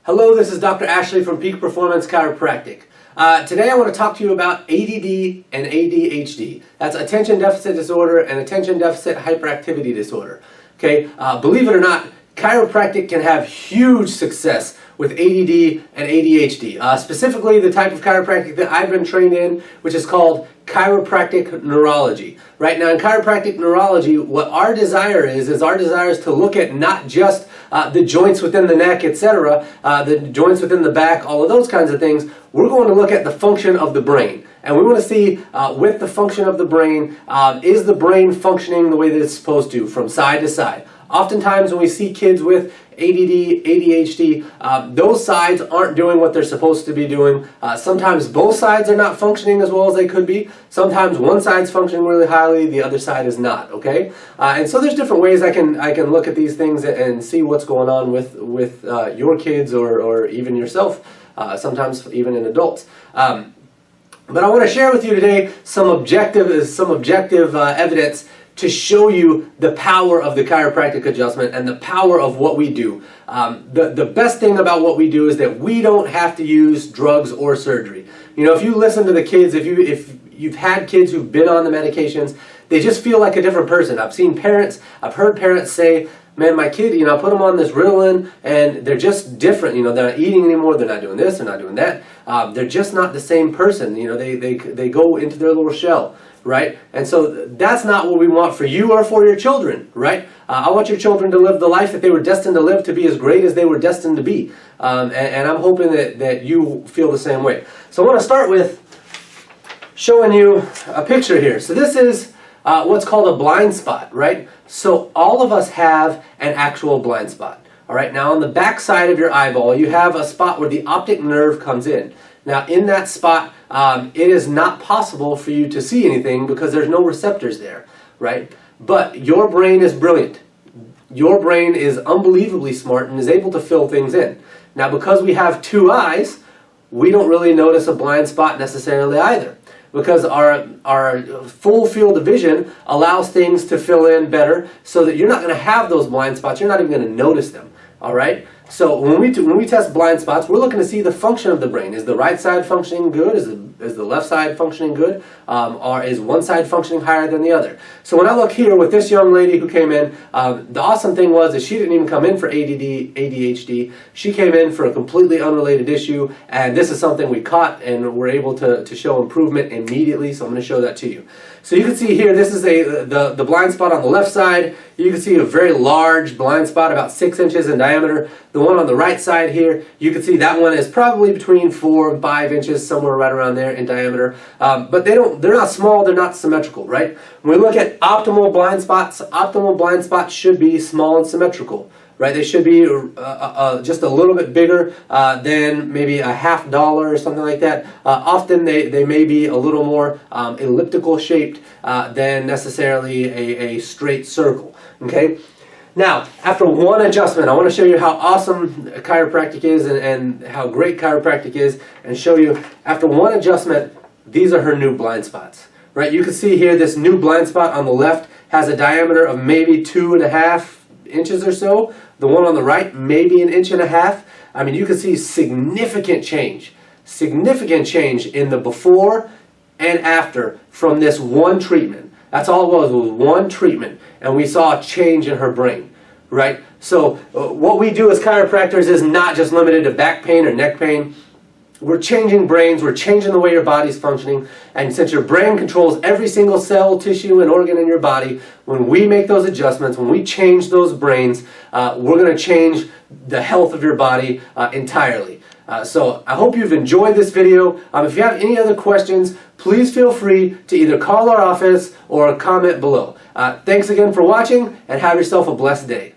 Hello, this is Dr. Ashley from Peak Performance Chiropractic. Today I want to talk to you about ADD and ADHD. That's attention deficit disorder and attention deficit hyperactivity disorder. Okay, believe it or not, chiropractic can have huge success with ADD and ADHD. Specifically the type of chiropractic that I've been trained in, which is called chiropractic neurology. Right now in chiropractic neurology, what our desire is to look at not just the joints within the neck, etc., the joints within the back, all of those kinds of things. We're going to look at the function of the brain. And we want to see with the function of the brain, is the brain functioning the way that it's supposed to from side to side? Oftentimes when we see kids with ADD, ADHD, those sides aren't doing what they're supposed to be doing. Sometimes both sides are not functioning as well as they could be. Sometimes one side's functioning really highly, the other side is not, okay? And so there's different ways I can look at these things and see what's going on with your kids or even yourself, sometimes even in adults. But I want to share with you today some objective evidence to show you the power of the chiropractic adjustment and the power of what we do. The best thing about what we do is that we don't have to use drugs or surgery. You know, if you listen to the kids, if you've had kids who've been on the medications, they just feel like a different person. I've heard parents say, man, my kid, you know, I put them on this Ritalin and they're just different. You know, they're not eating anymore, they're not doing this, they're not doing that. They're just not the same person. You know, they go into their little shell. Right? And so that's not what we want for you or for your children, right? I want your children to live the life that they were destined to live, to be as great as they were destined to be. And I'm hoping that you feel the same way. So I want to start with showing you a picture here. So this is what's called a blind spot, right? So all of us have an actual blind spot. All right, now on the back side of your eyeball, you have a spot where the optic nerve comes in. Now in that spot, it is not possible for you to see anything because there's no receptors there, right? But your brain is brilliant. Your brain is unbelievably smart and is able to fill things in. Now because we have two eyes, we don't really notice a blind spot necessarily either, because our full field of vision allows things to fill in better so that you're not going to have those blind spots. You're not even going to notice them. All right? So when we test blind spots, we're looking to see the function of the brain. Is the right side functioning good? Is the left side functioning good? Or is one side functioning higher than the other? So when I look here with this young lady who came in, the awesome thing was that she didn't even come in for ADD, ADHD. She came in for a completely unrelated issue, and this is something we caught and were able to show improvement immediately, so I'm going to show that to you. So you can see here, this is the blind spot on the left side. You can see a very large blind spot, about 6 inches in diameter. The one on the right side here, you can see that one is probably between 4 and 5 inches, somewhere right around there in diameter. But they're not small, they're not symmetrical, right? When we look at optimal blind spots should be small and symmetrical, right? They should be just a little bit bigger than maybe $50 or something like that. Often they may be a little more elliptical shaped than necessarily a straight circle, okay? Now, after one adjustment, I want to show you how awesome chiropractic is and how great chiropractic is, and show you after one adjustment, these are her new blind spots, right? You can see here this new blind spot on the left has a diameter of maybe 2.5 inches or so. The one on the right, maybe 1.5 inches. I mean, you can see significant change in the before and after from this one treatment. That's all it was one treatment, and we saw a change in her brain, right? So what we do as chiropractors is not just limited to back pain or neck pain. We're changing brains, we're changing the way your body's functioning, and since your brain controls every single cell, tissue, and organ in your body, when we make those adjustments, when we change those brains, we're going to change the health of your body entirely. So I hope you've enjoyed this video. If you have any other questions, please feel free to either call our office or comment below. Thanks again for watching, and have yourself a blessed day.